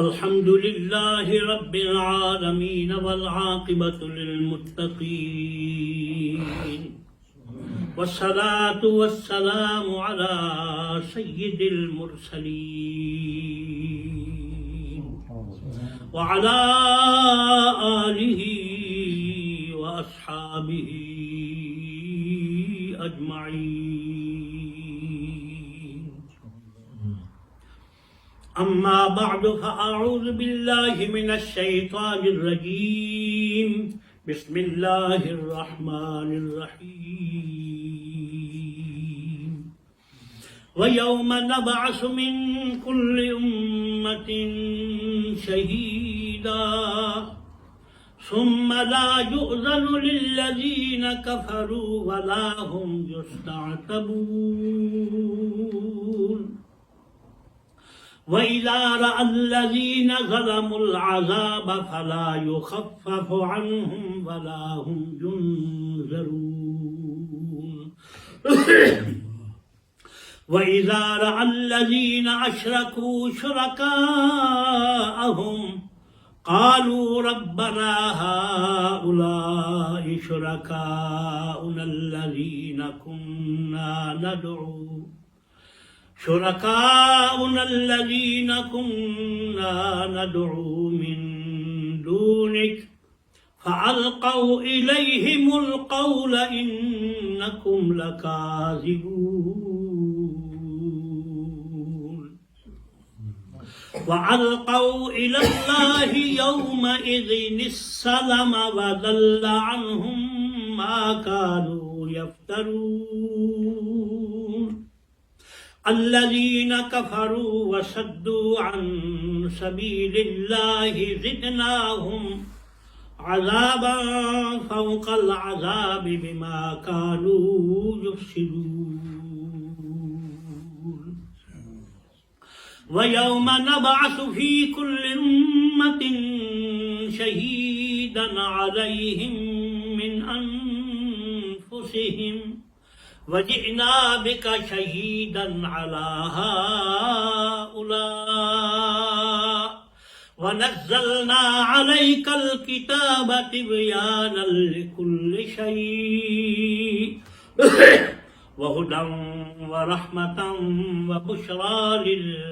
الحمد لله رب العالمين والعاقبة للمتقين والصلاة والسلام على سيد المرسلين وعلى آله وأصحابه أجمعين. أما بعد فأعوذ بالله من الشيطان الرجيم. بسم الله الرحمن الرحيم. ويوم نبعث من كل أمة شهيدا ثم لا يؤذن للذين كفروا ولا هم يستعتبون. وإذا رأى الذين ظلموا العذاب فلا يخفف عنهم ولا هم ينذرون. وإذا رأى الذين أشركوا شركاءهم قالوا ربنا هؤلاء شركاؤنا الذين كنا ندعو من دونك فألقوا إليهم القول إنكم لكاذبون. وألقوا إلى الله يومئذ السلم وضل عنهم ما كانوا يفترون. الذين كفروا وصدوا عن سبيل الله زدناهم عذابا فوق العذاب بما كانوا يفسدون. ويوم نبعث في كل أمة شهيدا عليهم من أنفسهم وجئنا بك شهيدا على هؤلاء ونزلنا عليك الكتاب تبيانا لكل شيء وهدى ورحمة وبشرى للمسلمين.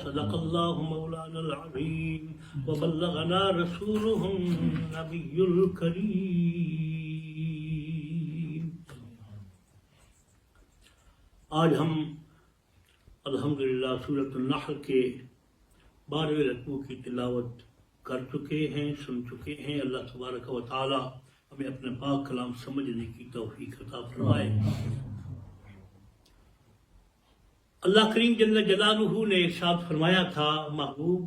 صدق الله مولانا العظيم وبلغنا رسوله النبي الكريم. آج ہم الحمدللہ سورۃ النحل کے 12ویں رکوع کی تلاوت کر چکے ہیں، سن چکے ہیں. اللہ تبارک و تعالی ہمیں اپنے پاک کلام سمجھنے کی توفیق عطا فرمائے. اللہ کریم جل جلالہ نے ارشاد فرمایا تھا، محبوب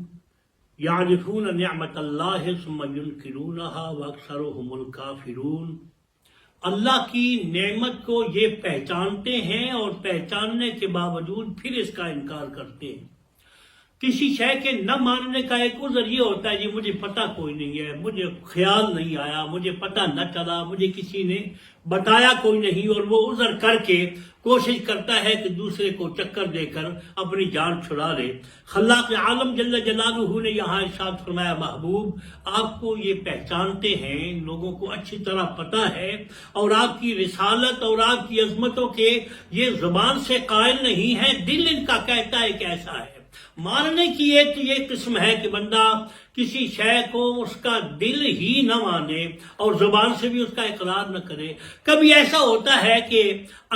یعرفون نعمت اللہ ثم ینکرونہا واکثرہم الکافرون. اللہ کی نعمت کو یہ پہچانتے ہیں اور پہچاننے کے باوجود پھر اس کا انکار کرتے ہیں. کسی شے کے نہ ماننے کا ایک عذر یہ ہوتا ہے جی مجھے پتہ کوئی نہیں ہے، مجھے خیال نہیں آیا، مجھے پتہ نہ چلا، مجھے کسی نے بتایا کوئی نہیں، اور وہ عذر کر کے کوشش کرتا ہے کہ دوسرے کو چکر دے کر اپنی جان چھڑا لے. خلاق عالم جل جلالہ نے یہاں ارشاد فرمایا، محبوب آپ کو یہ پہچانتے ہیں، لوگوں کو اچھی طرح پتہ ہے، اور آپ کی رسالت اور آپ کی عظمتوں کے یہ زبان سے قائل نہیں ہے، دل ان کا کہتا ہے کہ ایسا ہے. ماننے کی ایک یہ قسم ہے کہ بندہ کسی شے کو اس کا دل ہی نہ مانے اور زبان سے بھی اس کا اقرار نہ کرے. کبھی ایسا ہوتا ہے کہ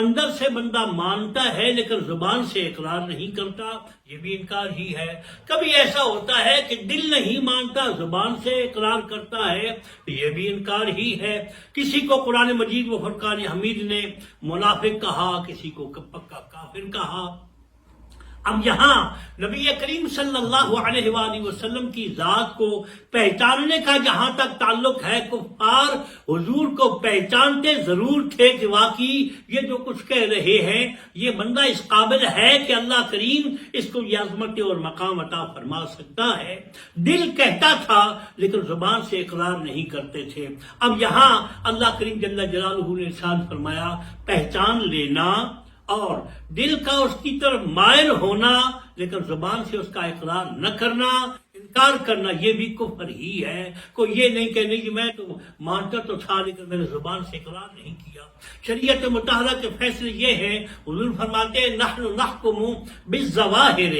اندر سے بندہ مانتا ہے لیکن زبان سے اقرار نہیں کرتا، یہ بھی انکار ہی ہے. کبھی ایسا ہوتا ہے کہ دل نہیں مانتا، زبان سے اقرار کرتا ہے، یہ بھی انکار ہی ہے. کسی کو قرآن مجید و فرقان حمید نے منافق کہا، کسی کو پکا کافر کہا. اب یہاں نبی کریم صلی اللہ علیہ وآلہ وسلم کی ذات کو پہچاننے کا جہاں تک تعلق ہے، کفار حضور کو پہچانتے ضرور تھے کہ واقعی یہ جو کچھ کہہ رہے ہیں یہ بندہ اس قابل ہے کہ اللہ کریم اس کو یہ عظمت اور مقام عطا فرما سکتا ہے. دل کہتا تھا لیکن زبان سے اقرار نہیں کرتے تھے. اب یہاں اللہ کریم جل جلالہ نے ارشاد فرمایا پہچان لینا اور دل کا اس کی طرف مائل ہونا لیکن زبان سے اس کا اقرار نہ کرنا، انکار کرنا، یہ بھی کفر ہی ہے۔ کوئی یہ نہیں کہ نہیں میں تو مانتا تو تھا لیکن میں نے زبان سے اقرار نہیں کیا۔ شریعت مطہرہ کے فیصلے یہ ہیں، حضور فرماتے ہیں نحن نحکم بالظواہر،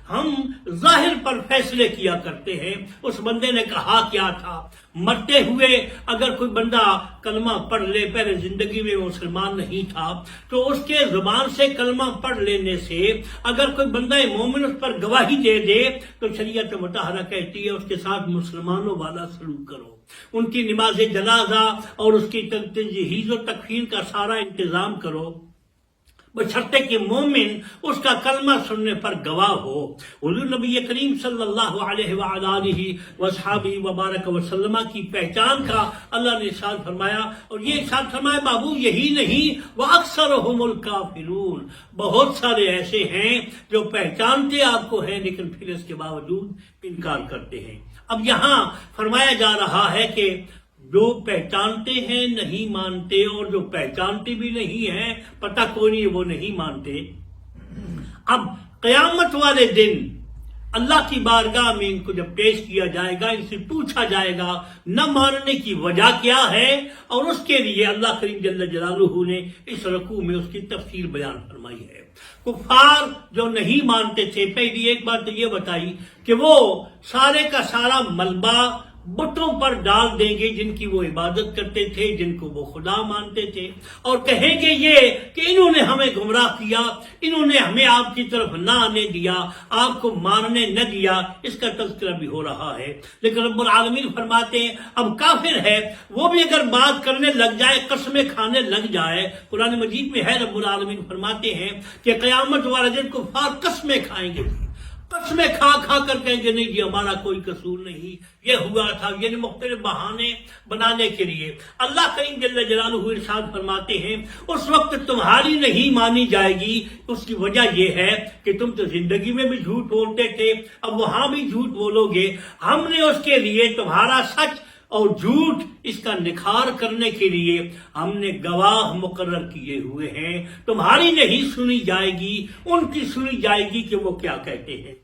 ہم ظاہر پر فیصلے کیا کرتے ہیں۔ اس بندے نے کہا کیا تھا؟ مرتے ہوئے اگر کوئی بندہ کلمہ پڑھ لے، پہلے زندگی میں مسلمان نہیں تھا تو اس کے زبان سے کلمہ پڑھ لینے سے اگر کوئی بندہ مومن اس پر گواہی دے دے تو شریعت مطہرہ کہتی ہے اس کے ساتھ مسلمانوں والا سلوک کرو، ان کی نماز جنازہ اور اس کی تجہیز و تکفین کا سارا انتظام کرو، بشرطے کہ مومن اس کا کلمہ سننے پر گواہ ہو۔ حضور نبی کریم صلی اللہ علیہ وآلہ وصحابہ وبارک وسلم کی پہچان کا اللہ نے ارشاد فرمایا، اور یہ ارشاد فرمایا بابو یہی نہیں وَأَكْثَرُهُمُ الْكَافِرُونَ، بہت سارے ایسے ہیں جو پہچانتے آپ کو ہیں لیکن پھر اس کے باوجود انکار کرتے ہیں۔ اب یہاں فرمایا جا رہا ہے کہ جو پہچانتے ہیں نہیں مانتے، اور جو پہچانتے بھی نہیں ہیں پتہ کوئی نہیں وہ نہیں مانتے۔ اب قیامت والے دن اللہ کی بارگاہ میں ان کو جب پیش کیا جائے گا، ان سے پوچھا جائے گا نہ ماننے کی وجہ کیا ہے، اور اس کے لیے اللہ کریم جل جلالہ نے اس رکوع میں اس کی تفصیل بیان فرمائی ہے۔ کفار جو نہیں مانتے تھے، پہلی ایک بات تو یہ بتائی کہ وہ سارے کا سارا ملبہ بتوں پر ڈال دیں گے جن کی وہ عبادت کرتے تھے، جن کو وہ خدا مانتے تھے، اور کہیں گے یہ کہ انہوں نے ہمیں گمراہ کیا، انہوں نے ہمیں آپ کی طرف نہ آنے دیا، آپ کو ماننے نہ دیا۔ اس کا تذکرہ بھی ہو رہا ہے، لیکن رب العالمین فرماتے ہیں اب کافر ہے وہ بھی اگر بات کرنے لگ جائے، قسمیں کھانے لگ جائے، قرآن مجید میں ہے رب العالمین فرماتے ہیں کہ قیامت والے دن کفار قسمیں کھائیں گے، قسمیں کھا کھا کر کہیں گے نہیں جی ہمارا کوئی قصور نہیں، یہ ہوا تھا، یعنی مختلف بہانے بنانے کے لیے۔ اللہ کریم جل جلالہ ارشاد فرماتے ہیں اس وقت تمہاری نہیں مانی جائے گی، اس کی وجہ یہ ہے کہ تم تو زندگی میں بھی جھوٹ بولتے تھے، اب وہاں بھی جھوٹ بولو گے۔ ہم نے اس کے لیے تمہارا سچ اور جھوٹ اس کا نکھار کرنے کے لیے ہم نے گواہ مقرر کیے ہوئے ہیں، تمہاری نہیں سنی جائے گی، ان کی سنی جائے گی کہ وہ کیا کہتے ہیں۔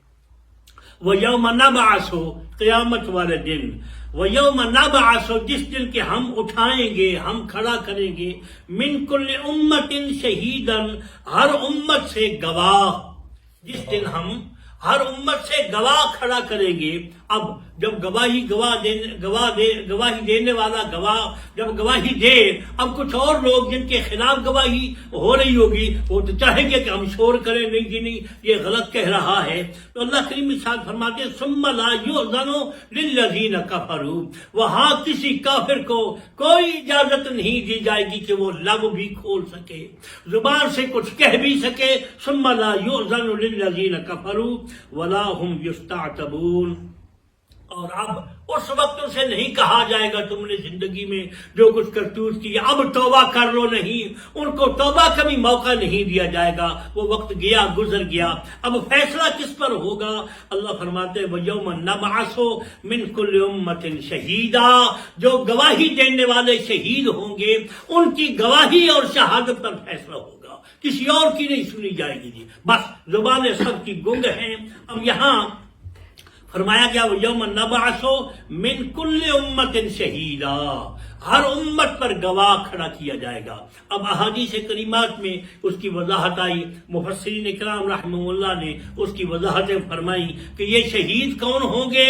وَيَوْمَ نَبْعَثُ، قیامت والے دن، وَيَوْمَ نَبْعَثُ، جس دن کے ہم اٹھائیں گے، ہم کھڑا کریں گے، مِن كُلِّ أُمَّةٍ شَهِيدًا، ہر امت سے گواہ، جس دن ہم ہر امت سے گواہ کھڑا کریں گے۔ اب جب گواہی دینے والا گواہ جب گواہی دے، اب کچھ اور لوگ جن کے خلاف گواہی ہو رہی ہوگی وہ تو چاہیں گے کہ ہم شور کریں، نہیں جی نہیں یہ غلط کہہ رہا ہے، تو اللہ کریم ارشاد فرماتے ہیں ثم لا یؤذن للذین کفروا، وہاں کسی کافر کو کوئی اجازت نہیں دی جائے گی کہ وہ لب بھی کھول سکے، زبان سے کچھ کہہ بھی سکے۔ ثم لا یؤذن للذین کفروا ولا هم یستعتبون، اور اب اس وقت سے نہیں کہا جائے گا تم نے زندگی میں جو کچھ کرتوت کی اب توبہ کر لو، نہیں، ان کو توبہ کا بھی موقع نہیں دیا جائے گا، وہ وقت گیا گزر گیا۔ اب فیصلہ کس پر ہوگا؟ اللہ فرماتے ہیں وَيَوْمَ نَبْعَثُ مِن كُلِّ أُمَّةٍ شَهِيدًا، جو گواہی دینے والے شہید ہوں گے ان کی گواہی اور شہادت پر فیصلہ ہوگا، کسی اور کی نہیں سنی جائے گی۔ جی بس زبانیں سب کی گنگ ہیں۔ اب یہاں فرمایا گیا وَيَوْمَ نَبْعَثُ مِن كُلِّ أُمَّةٍ شَهِيدًا، ہر امت پر گواہ کھڑا کیا جائے گا۔ اب احادیث کریمات میں اس کی وضاحت آئی، مفسرین اکرام رحمہ اللہ نے اس کی وضاحتیں فرمائی کہ یہ شہید کون ہوں گے۔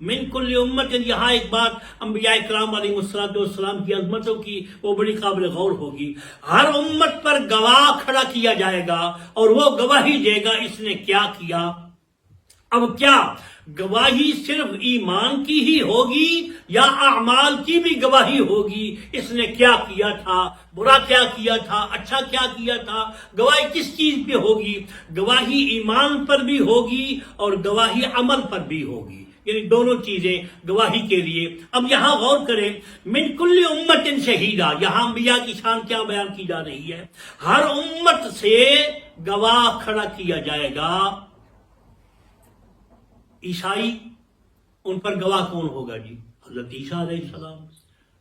من کل امت، یہاں ایک بات انبیاء اکرام علیہ السلام کی عظمتوں کی وہ بڑی قابل غور ہوگی۔ ہر امت پر گواہ کھڑا کیا جائے گا اور وہ گواہی دے گا اس نے کیا کیا۔ اب کیا گواہی صرف ایمان کی ہی ہوگی یا اعمال کی بھی گواہی ہوگی؟ اس نے کیا کیا تھا، برا کیا کیا تھا، اچھا کیا کیا تھا، گواہی کس چیز پہ ہوگی؟ گواہی ایمان پر بھی ہوگی اور گواہی عمل پر بھی ہوگی، یعنی دونوں چیزیں گواہی کے لیے۔ اب یہاں غور کریں من کل امت شہیدہ، یہاں انبیاء کی شان کیا بیان کی جا رہی ہے؟ ہر امت سے گواہ کھڑا کیا جائے گا۔ عیسائی، ان پر گواہ کون ہوگا جی؟ حضرت عیسیٰ علیہ السلام۔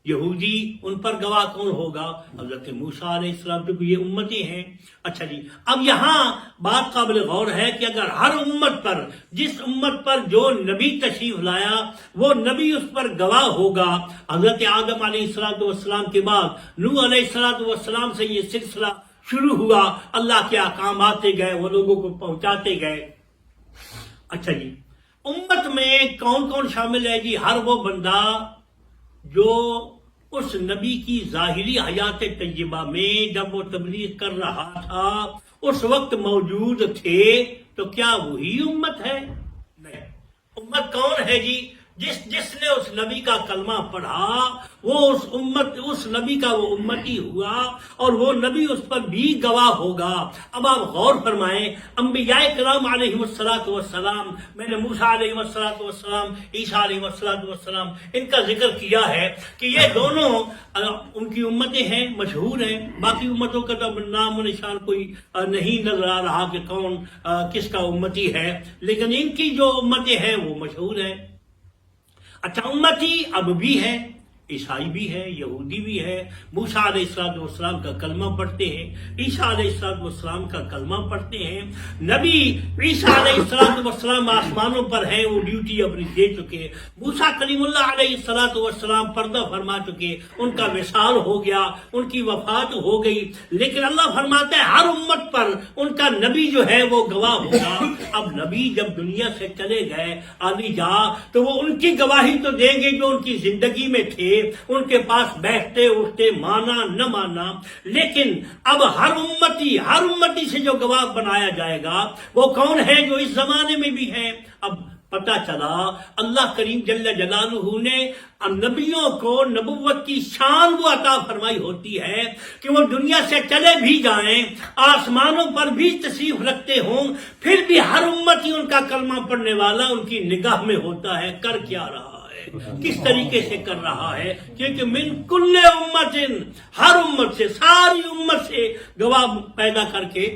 یہودی ان پر گواہ کون ہوگا؟ حضرت موسیٰ علیہ السلام، کیونکہ یہ امتی ہیں۔ اچھا جی، اب یہاں بات قابل غور ہے کہ اگر ہر امت پر، جس امت پر جو نبی تشریف لایا وہ نبی اس پر گواہ ہوگا، حضرت آدم علیہ السلام کے بعد نوح علیہ السلام سے یہ سلسلہ شروع ہوا، اللہ کے احکام آتے گئے، وہ لوگوں کو پہنچاتے گئے۔ اچھا جی، امت میں کون کون شامل ہے جی؟ ہر وہ بندہ جو اس نبی کی ظاہری حیات طیبہ میں جب وہ تبلیغ کر رہا تھا اس وقت موجود تھے، تو کیا وہی امت ہے؟ نہیں۔ امت کون ہے جی؟ جس نے اس نبی کا کلمہ پڑھا وہ اس نبی کا وہ امتی ہوا، اور وہ نبی اس پر بھی گواہ ہوگا۔ اب آپ غور فرمائیں، انبیاء کرام علیہ السلام، میں نے موسیٰ علیہ السلام، عیسیٰ علیہ السلام، ان کا ذکر کیا ہے کہ یہ دونوں ان کی امتیں ہیں، مشہور ہیں۔ باقی امتوں کا تو نام و نشان کوئی نہیں نظر آ رہا کہ کون کس کا امتی ہے، لیکن ان کی جو امتیں ہیں وہ مشہور ہیں۔ اچھا، امتی اب بھی ہے، عیسائی بھی ہے، یہودی بھی ہے، موسیٰ علیہ السلام کا کلمہ پڑھتے ہیں، عیسیٰ علیہ السلام کا کلمہ پڑھتے ہیں۔ نبی عیسیٰ علیہ السلام آسمانوں پر ہیں، وہ ڈیوٹی اپنی دے چکے۔ موسیٰ کلیم اللہ علیہ السلام پردہ فرما چکے، ان کا وصال ہو گیا، ان کی وفات ہو گئی، لیکن اللہ فرماتا ہے ہر امت پر ان کا نبی جو ہے وہ گواہ ہوگا۔ اب نبی جب دنیا سے چلے گئے علی جا، تو وہ ان کی گواہی تو دیں گے جو ان کی زندگی میں تھے، ان کے پاس بیٹھتے اٹھتے، مانا نہ مانا، لیکن اب ہر امتی سے جو گواہ بنایا جائے گا وہ کون ہے؟ جو اس زمانے میں بھی ہے۔ اب پتہ چلا اللہ کریم جل جلالہ نے نبیوں کو نبوت کی شان وہ عطا فرمائی ہوتی ہے کہ وہ دنیا سے چلے بھی جائیں، آسمانوں پر بھی تشریف رکھتے ہوں، پھر بھی ہر امتی ان کا کلمہ پڑھنے والا ان کی نگاہ میں ہوتا ہے۔ کر کیا رہا ہے، کس طریقے سے کر رہا ہے؟ کیونکہ من کل امت، ہر امت سے، ساری امت سے گواہ پیدا کر کے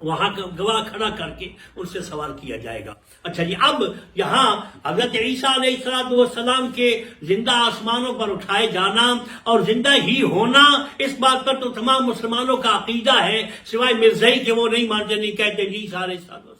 وہاں گواہ کھڑا کر کے ان سے سوال کیا جائے گا۔ اچھا جی، اب یہاں حضرت عیسیٰ علیہ السلام کے زندہ آسمانوں پر اٹھائے جانا اور زندہ ہی ہونا، اس بات پر تو تمام مسلمانوں کا عقیدہ ہے، سوائے مرزائی کہ وہ نہیں مانتے، نہیں کہتے جی عیسیٰ علیہ السلام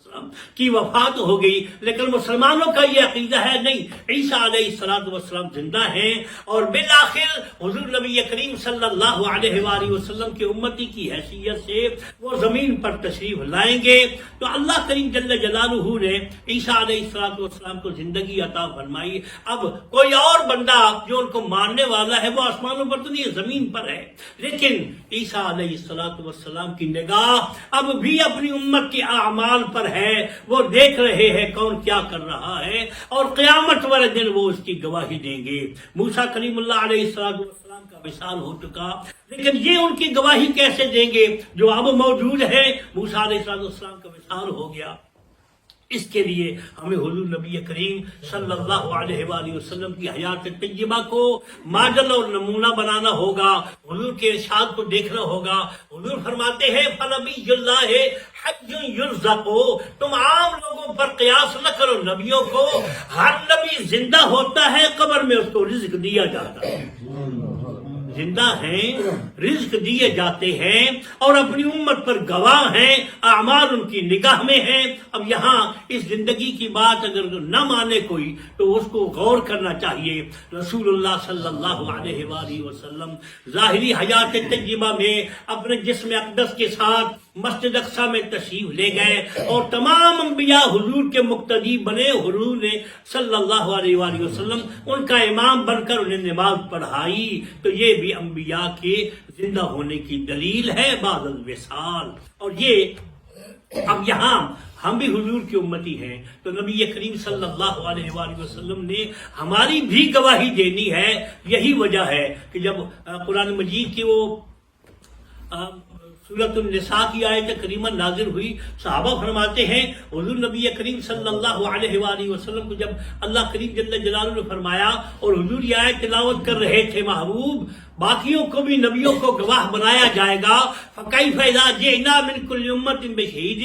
کی وفات ہو گئی، لیکن مسلمانوں کا یہ عقیدہ ہے نہیں، عیسیٰ علیہ السلام زندہ ہیں، اور بالآخر حضور نبی کریم صلی اللہ علیہ وآلہ وسلم کے امتی کی حیثیت سے وہ زمین پر تشریف لائیں گے۔ تو اللہ کریم جل جلالہ نے عیسیٰ علیہ السلام کو زندگی عطا فرمائی۔ اب کوئی اور بندہ جو ان کو ماننے والا ہے وہ آسمانوں پر تو نہیں، زمین پر ہے، لیکن عیسیٰ علیہ السلام کی نگاہ اب بھی اپنی امت کے اعمال پر ہے، وہ دیکھ رہے ہیں کون کیا کر رہا ہے، اور قیامت والے دن وہ اس کی گواہی دیں گے۔ موسیٰ کلیم اللہ علیہ السلام کا وصال ہو چکا، لیکن یہ ان کی گواہی کیسے دیں گے جو اب موجود ہے؟ موسیٰ علیہ السلام کا وصال ہو گیا، اس کے لیے ہمیں حضور نبی کریم صلی اللہ علیہ وآلہ وسلم کی حیات طیبہ کو ماڈل اور نمونہ بنانا ہوگا، حضور کے ارشاد کو دیکھنا ہوگا۔ حضور فرماتے ہیں فنبی اللہ حج یرزق، تم عام لوگوں پر قیاس نہ کرو، نبیوں کو ہر نبی زندہ ہوتا ہے، قبر میں اس کو رزق دیا جاتا ہے، زندہ ہیں، رزق دیے جاتے ہیں، اور اپنی امت پر گواہ ہیں، اعمال ان کی نگاہ میں ہیں۔ اب یہاں اس زندگی کی بات اگر نہ مانے کوئی تو اس کو غور کرنا چاہیے۔ رسول اللہ صلی اللہ علیہ وآلہ وسلم ظاہری حیات طیبہ میں اپنے جسم اقدس کے ساتھ مسجد اقصیٰ میں تشریف لے گئے، اور تمام انبیاء حضور کے مقتدی بنے، حضور نے صلی اللہ علیہ وآلہ وسلم ان کا امام بن کر انہیں نماز پڑھائی، تو یہ بھی انبیاء کے زندہ ہونے کی دلیل ہے بعد الوصال۔ اور یہ اب یہاں ہم بھی حضور کی امتی ہیں، تو نبی کریم صلی اللہ علیہ وآلہ وسلم نے ہماری بھی گواہی دینی ہے۔ یہی وجہ ہے کہ جب قرآن مجید کی وہ سورۃ النساء کی آیت کریمہ نازل ہوئی. صحابہ فرماتے ہیں حضور نبی کریم صلی اللہ علیہ وآلہ وسلم کو جب اللہ کریم جل جلالہ نے فرمایا اور حضور یہ آیت تلاوت کر رہے تھے، محبوب باقیوں کو بھی نبیوں کو گواہ بنایا جائے گا. فَكَيْفَ إِذَا جِئْنَا مِنْ كُلِّ أُمَّةٍ بِشَهِيدٍ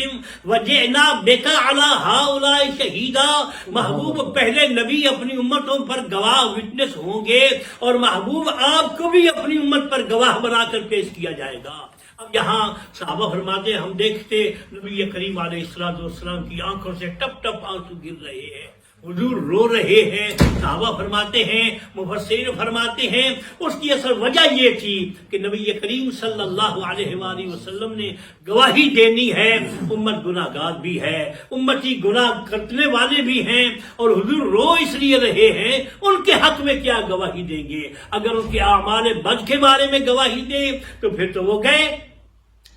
وَجِئْنَا بِكَ عَلَىٰ هَٰؤُلَاءِ شَهِيدًا. محبوب پہلے نبی اپنی امتوں پر گواہ وٹنس ہوں گے اور محبوب آپ کو بھی اپنی امت پر گواہ بنا کر پیش کیا جائے گا. اب یہاں صحابہ فرماتے ہم دیکھتے نبی کریم علیہ السلام کی آنکھوں سے ٹپ ٹپ آنسو گر رہے ہیں، حضور رو رہے ہیں. صحابہ فرماتے ہیں، مفسرین فرماتے ہیں اس کی اصل وجہ یہ تھی کہ نبی کریم صلی اللہ علیہ وآلہ وسلم نے گواہی دینی ہے. امت گناہ گار بھی ہے، امتی گناہ کرنے والے بھی ہیں، اور حضور رو اس لیے رہے ہیں. ان کے حق میں کیا گواہی دیں گے؟ اگر ان کے اعمال بد کے بارے میں گواہی دیں تو پھر تو وہ گئے.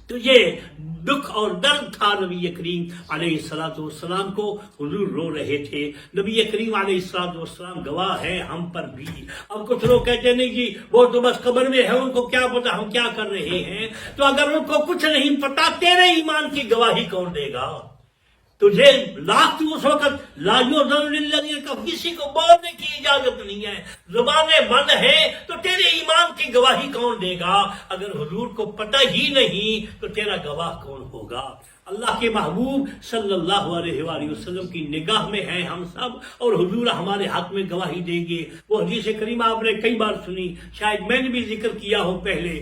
تو یہ دکھ اور درد تھا نبی کریم علیہ السلام کو. حضور رو رہے تھے. نبی کریم علیہ السلام گواہ ہے ہم پر بھی. اب کچھ لوگ کہتے نہیں جی وہ تو بس قبر میں ہے، ان کو کیا پتا ہم کیا کر رہے ہیں. تو اگر ان کو کچھ نہیں پتا، تیرے ایمان کی گواہی کون دے گا؟ تجھے لاکھ تو اس وقت لا یؤذن للذین کا کسی کو بولنے کی اجازت نہیں ہے، زبانیں بند ہیں، تو تیرے ایمان کی گواہی کون دے گا؟ اگر حضور کو پتہ ہی نہیں تو تیرا گواہ کون ہوگا؟ اللہ کے محبوب صلی اللہ علیہ وآلہ وسلم کی نگاہ میں ہیں ہم سب، اور حضور ہمارے حق میں گواہی دیں گے. وہ حدیث کریمہ آپ نے کئی بار سنی، شاید میں نے بھی ذکر کیا ہو پہلے،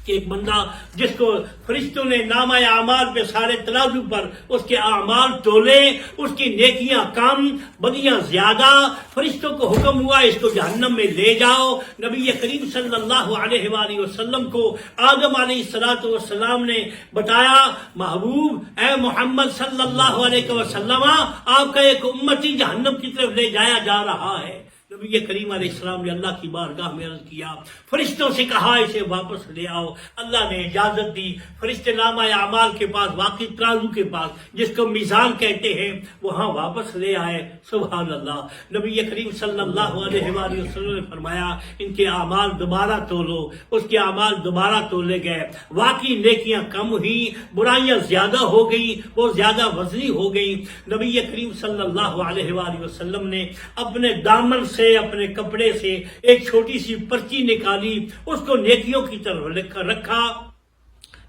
کہ ایک بندہ جس کو فرشتوں نے نامہ اعمال پہ سارے ترازو پر اس کے اعمال تولے، اس کی نیکیاں کم بدیاں زیادہ، فرشتوں کو حکم ہوا اس کو جہنم میں لے جاؤ. نبی کریم صلی اللہ علیہ وآلہ وسلم کو آدم علیہ السلام نے بتایا، محبوب اے محمد صلی اللہ علیہ وسلم آپ کا ایک امتی جہنم کی طرف لے جایا جا رہا ہے. نبی کریم علیہ السلام نے اللہ کی بارگاہ میں عرض کیا، فرشتوں سے کہا اسے واپس لے آؤ. اللہ نے اجازت دی. فرشتے نامہ اعمال کے پاس، واقعی ترازو کے پاس جس کو میزان کہتے ہیں، وہاں واپس لے آئے. سبحان اللہ. نبی کریم صلی اللہ علیہ وآلہ وسلم نے فرمایا ان کے اعمال دوبارہ تولو. اس کے اعمال دوبارہ تولے گئے. واقعی نیکیاں کم ہوئی، برائیاں زیادہ ہو گئیں، وہ زیادہ وزنی ہو گئیں. نبی کریم صلی اللہ علیہ وآلہ وسلم نے اپنے دامن سے، اپنے کپڑے سے ایک چھوٹی سی پرچی نکالی، اس کو نیکیوں کی طرف رکھا.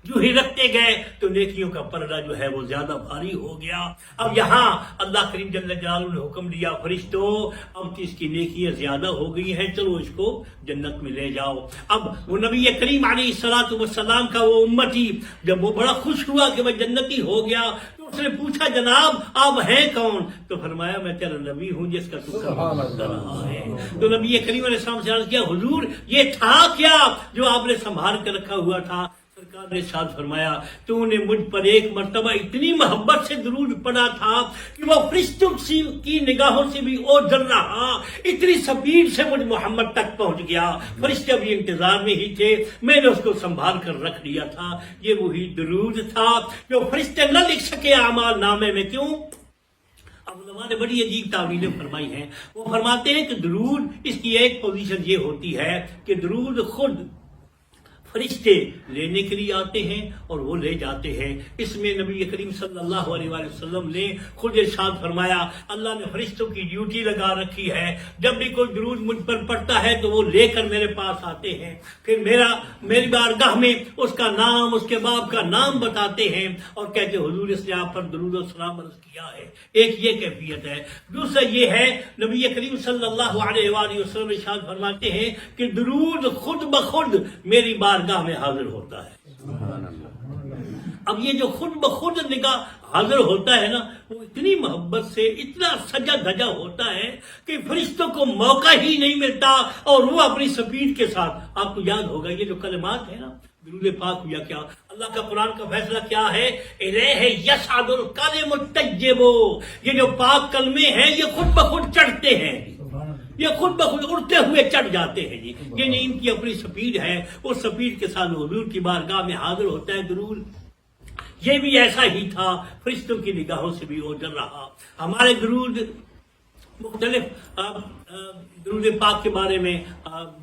جو ہی رکھتے گئے تو نیکیوں کا پردہ جو ہے وہ زیادہ بھاری ہو گیا. اب یہاں اللہ کریم جل جلالہ نے حکم دیا، فرشتوں اب اس کی نیکیاں زیادہ ہو گئی ہیں، چلو اس کو جنت میں لے جاؤ. اب وہ نبی کریم علیہ السلام کا وہ امتی جب وہ بڑا خوش ہوا کہ وہ جنتی ہو گیا، تو اس نے پوچھا جناب آپ ہیں کون؟ تو فرمایا میں تیرا نبی ہوں جس کا تو کرتا رہا ہے. تو نبی کریم علیہ السلام سے عرض کیا، حضور یہ تھا کیا جو آپ نے سنبھال کے رکھا ہوا تھا؟ سرکار نے ارشاد فرمایا تو نے مجھ پر ایک مرتبہ اتنی محبت سے درود پڑھا تھا کہ وہ فرشتوں کی نگاہوں سے بھی اوجھل رہا، اتنی سپیڈ سے مجھ محمد تک پہنچ گیا. فرشتے بھی انتظار میں ہی تھے، میں نے اس کو سنبھال کر رکھ لیا تھا. یہ وہی درود تھا جو فرشتے نہ لکھ سکے اعمال نامے میں. کیوں؟ اب علماء نے بڑی عجیب تعویلیں فرمائی ہیں. وہ فرماتے ہیں کہ درود اس کی ایک پوزیشن یہ ہوتی ہے کہ درود خود فرشتے لینے کے لیے آتے ہیں اور وہ لے جاتے ہیں. اس میں نبی کریم صلی اللہ علیہ وآلہ وسلم نے خود ارشاد فرمایا اللہ نے فرشتوں کی ڈیوٹی لگا رکھی ہے، جب بھی کوئی درود مجھ پر پڑھتا ہے تو وہ لے کر میرے پاس آتے ہیں، پھر میری بارگاہ میں اس کا نام، اس کے باپ کا نام بتاتے ہیں اور کہتے حضور اس نے آپ پر درود و سلام عرض کیا ہے. ایک یہ کیفیت ہے. دوسرا یہ ہے نبی کریم صلی اللہ علیہ وآلہ وسلم ارشاد فرماتے ہیں کہ درود خود بخود میری بارگاہ میں حاضر ہوتا ہے. اب یہ جو خود بخود نگاہ حاضر ہوتا ہے نا، وہ اتنی محبت سے اتنا سجا دھجا ہوتا ہے کہ فرشتوں کو موقع ہی نہیں ملتا، اور وہ اپنی سپیڈ کے ساتھ، آپ کو یاد ہوگا یہ جو کلمات ہیں نا درود پاک ہوا کیا، اللہ کا قرآن کا فیصلہ کیا ہے، الیہ یصعد الکلم الطیب، یہ جو پاک کلمے ہیں یہ خود بخود چڑھتے ہیں، یہ خود بخود اڑتے ہوئے چڑھ جاتے ہیں جی. یعنی ان کی اپنی سپیڈ ہے، اس سپیڈ کے ساتھ حضور کی بارگاہ میں حاضر ہوتا ہے درود. یہ بھی ایسا ہی تھا، فرشتوں کی نگاہوں سے بھی اوجھل رہا. ہمارے درود مختلف درود پاک کے بارے میں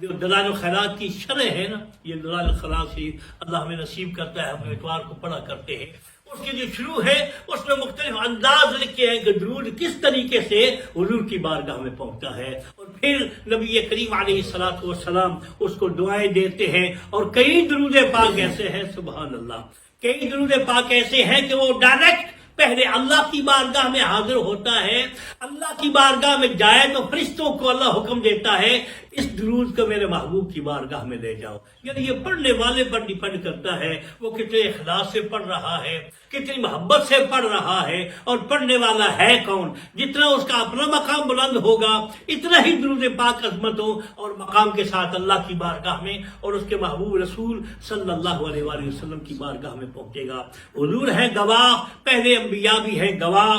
جو دلائل الخیرات کی شرح ہے نا، یہ دلائل الخیرات سے اللہ ہمیں نصیب کرتا ہے، ہم اتوار کو پڑھا کرتے ہیں، اس کی جو شروع ہے اس میں مختلف انداز لکھے ہیں کہ درود کس طریقے سے حضور کی بارگاہ میں پہنچتا ہے، اور پھر نبی کریم علیہ الصلوۃ والسلام اس کو دعائیں دیتے ہیں، اور کئی درود پاک ایسے ہیں سبحان اللہ، کئی درود پاک ایسے ہیں کہ وہ ڈائریکٹ پہلے اللہ کی بارگاہ میں حاضر ہوتا ہے، اللہ کی بارگاہ میں جائے تو فرشتوں کو اللہ حکم دیتا ہے اس درود کو میرے محبوب کی بارگاہ میں لے جاؤ، یعنی یہ پڑھنے والے پر ڈیپینڈ کرتا ہے وہ کتنے اخلاص سے پڑھ رہا ہے، کتنی محبت سے پڑھ رہا ہے، اور پڑھنے والا ہے کون۔ جتنا اس کا اپنا مقام بلند ہوگا اتنا ہی درود پاک عظمتوں اور مقام کے ساتھ اللہ کی بارگاہ میں اور اس کے محبوب رسول صلی اللہ علیہ وآلہ وسلم کی بارگاہ میں پہنچے گا۔ حضور ہے گواہ، پہلے انبیاء بھی ہے گواہ،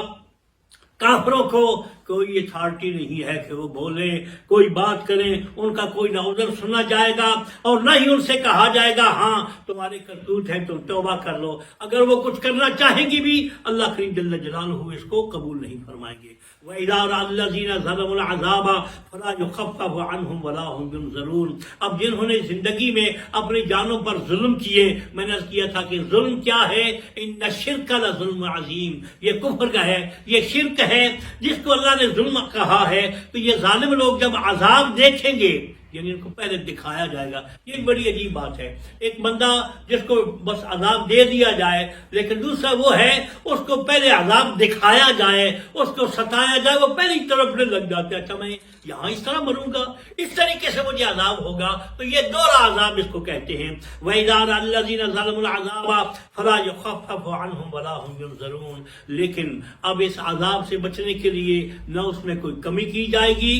کافروں کو کوئی اتھارٹی نہیں ہے کہ وہ بولیں، کوئی بات کریں، ان کا کوئی نہ عذر سنا جائے گا اور نہ ہی ان سے کہا جائے گا ہاں تمہارے کرتوت ہیں تم توبہ کر لو۔ اگر وہ کچھ کرنا چاہیں گی بھی اللہ کریم جل جلالہ اس کو قبول نہیں فرمائیں گے۔ وَإِذَا رَأَى الَّذِينَ ظَلَمُوا الْعَذَابَ فَلَا يُخَفَّفُ عَنْهُمْ وَلَا هُمْ يُنظَرُونَ۔ اب جنہوں نے زندگی میں اپنی جانوں پر ظلم کیے، میں نے عرض کیا تھا کہ ظلم کیا ہے، ان الشرک لظلم عظیم، یہ کفر کا ہے، یہ شرک ہے جس کو اللہ نے ظلم کہا ہے۔ تو یہ ظالم لوگ جب عذاب دیکھیں گے، یعنی ان کو پہلے دکھایا جائے گا، یہ ایک بڑی عجیب بات ہے۔ ایک بندہ جس کو بس عذاب دے دیا جائے، لیکن دوسرا وہ ہے اس کو پہلے عذاب دکھایا جائے، اس کو ستایا جائے، وہ پہلی طرف لگ جاتے ہیں، اچھا میں یہاں اس طرح مروں گا، اس طریقے سے مجھے عذاب ہوگا۔ تو یہ دوہرا عذاب اس کو کہتے ہیں۔ وَإِذَا رَأَى الَّذِينَ ظَلَمُوا الْعَذَابَ فَلَا يُخَفَّفُ عَنْهُمْ وَلَا هُمْ يُنظَرُونَ۔ لیکن اب اس عذاب سے بچنے کے لیے نہ اس میں کوئی کمی کی جائے گی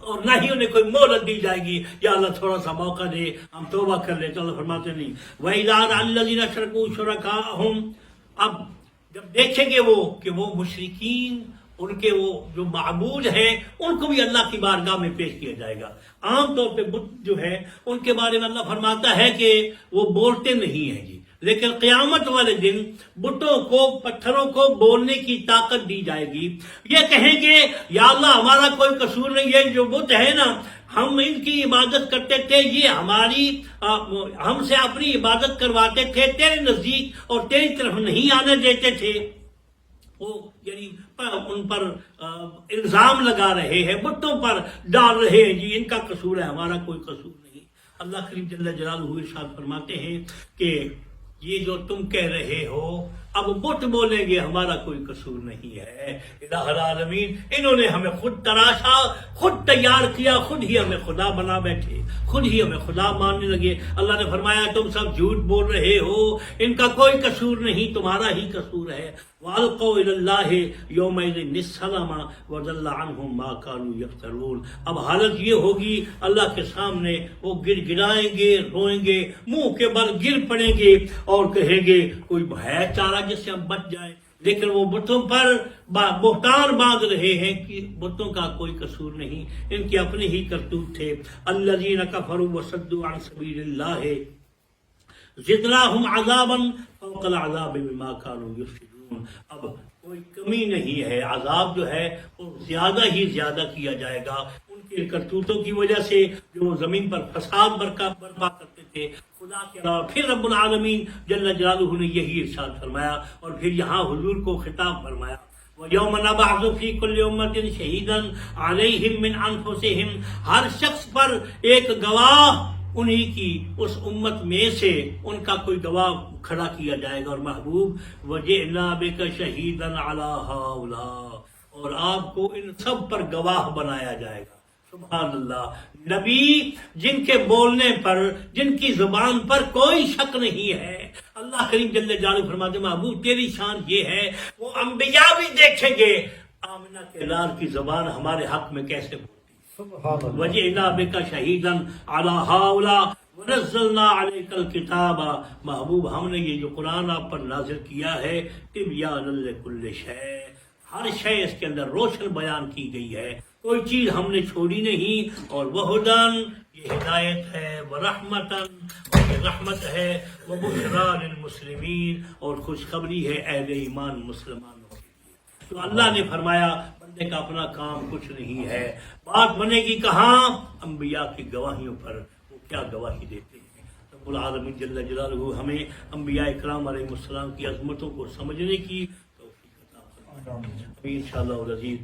اور نہ ہی انہیں کوئی مہلت دی جائے گی، یا اللہ تھوڑا سا موقع دے ہم توبہ کر لیں، تو اللہ فرماتے نہیں۔ وَإِذَا رَأَى الَّذِينَ أَشْرَكُوا شُرَكَاءَهُمْ، اب جب دیکھیں گے وہ کہ وہ مشرکین، ان کے وہ جو معبود ہیں، ان کو بھی اللہ کی بارگاہ میں پیش کیا جائے گا۔ عام طور پہ بت جو ہے ان کے بارے میں اللہ فرماتا ہے کہ وہ بولتے نہیں ہیں جی، لیکن قیامت والے دن بتوں کو، پتھروں کو بولنے کی طاقت دی جائے گی۔ یہ کہیں گے یا اللہ ہمارا کوئی قصور نہیں ہے، جو بت ہے نا ہم ان کی عبادت کرتے تھے، یہ ہم سے اپنی عبادت کرواتے تھے، تیرے نزدیک اور تیری طرف نہیں آنے دیتے تھے۔ وہ یعنی ان پر الزام لگا رہے ہیں، بتوں پر ڈال رہے ہیں جی ان کا قصور ہے، ہمارا کوئی قصور نہیں۔ اللہ کریم جل جلالہ ارشاد فرماتے ہیں کہ یہ جو تم کہہ رہے ہو، اب بت بولیں گے ہمارا کوئی قصور نہیں ہے۔ الہ العالمین، انہوں نے ہمیں خود تراشا، خود تیار کیا، خود ہی ہمیں خدا بنا بیٹھے، خود ہی ہمیں خدا ماننے لگے۔ اللہ نے فرمایا تم سب جھوٹ بول رہے ہو، ان کا کوئی قصور نہیں، تمہارا ہی قصور ہے۔ وَأَلْقَوْا إِلَى اللَّهِ يَوْمَئِذٍ السَّلَامَ وَضَلَّ عَنْهُمْ مَا كَانُوا يَفْتَرُونَ۔ اب حالت یہ ہوگی اللہ کے سامنے وہ گر گرائیں گے، روئیں گے، منہ کے بل گر پڑیں گے اور کہیں گے کوئی ہے چارہ جس سے ہم بچ جائیں، لیکن وہ بتوں پر بہتان باندھ رہے ہیں کہ بتوں کا کوئی قصور نہیں، ان کے اپنے ہی کرتوت تھے۔ الذین کفروا وصدوا عن سبیل اللہ زدناہم عذابا فوق العذاب بما كانوا یفسدون۔ اب کوئی کمی نہیں ہے، عذاب جو ہے وہ زیادہ ہی زیادہ کیا جائے گا ان کے کرتوتوں کی وجہ سے جو وہ زمین پر فساد برپا کرتے تھے خدا کے علاوہ۔ پھر رب العالمین جل جلالہ نے یہی ارشاد فرمایا، اور پھر یہاں حضور کو خطاب فرمایا وَيَوْمَ نَبْعَثُ فِي كُلِّ أُمَّةٍ شَهِيدًا عَلَيْهِمْ مِنْ أَنفُسِهِمْ، ہر شخص پر ایک گواہ انہی کی اس امت میں سے ان کا کوئی گواہ کھڑا کیا جائے گا، اور محبوب وَجِئْنَا بِكَ شَهِيدًا عَلَى هَؤُلَاءِ، اور آپ کو ان سب پر گواہ بنایا جائے گا۔ سبحان اللہ، نبی جن کے بولنے پر، جن کی زبان پر کوئی شک نہیں ہے، اللہ کریم جل جلالہ فرماتے ہیں محبوب تیری شان یہ ہے، وہ انبیاء بھی دیکھیں گے آمنہ کے لال کی زبان ہمارے حق میں کیسے بولتی۔ وَجِئْنَا بِكَ شَهِيدًا عَلَى هَؤُلَاءِ وَنَزَّلْنَا عَلَيْكَ الْكِتَابَ، محبوب ہم نے یہ جو قرآن آپ پر نازل کیا ہے تِبْيَانًا لِكُلِّ شَيْءٍ، ہر شے اس کے اندر روشن بیان کی گئی ہے، کوئی چیز ہم نے چھوڑی نہیں۔ اور وَهُدًى، یہ ہدایت ہے، وَرَحْمَةً، اور یہ رحمت ہے، وَبُشْرَىٰ لِلْمُسْلِمِينَ، اور خوشخبری ہے اہل ایمان مسلمانوں کے لیے۔ تو اللہ نے فرمایا بندے کا اپنا کام کچھ نہیں ہے. بات بنے گی کہاں؟ انبیاء کی گواہیوں پر. وہ کیا گواہی دیتے ہیں. رب العالمین جل جلالہ ہمیں انبیاء اکرام علیہ السلام کی عظمتوں کو سمجھنے کی توفیق عطا فرمائے. ابھی انشاءاللہ العزیز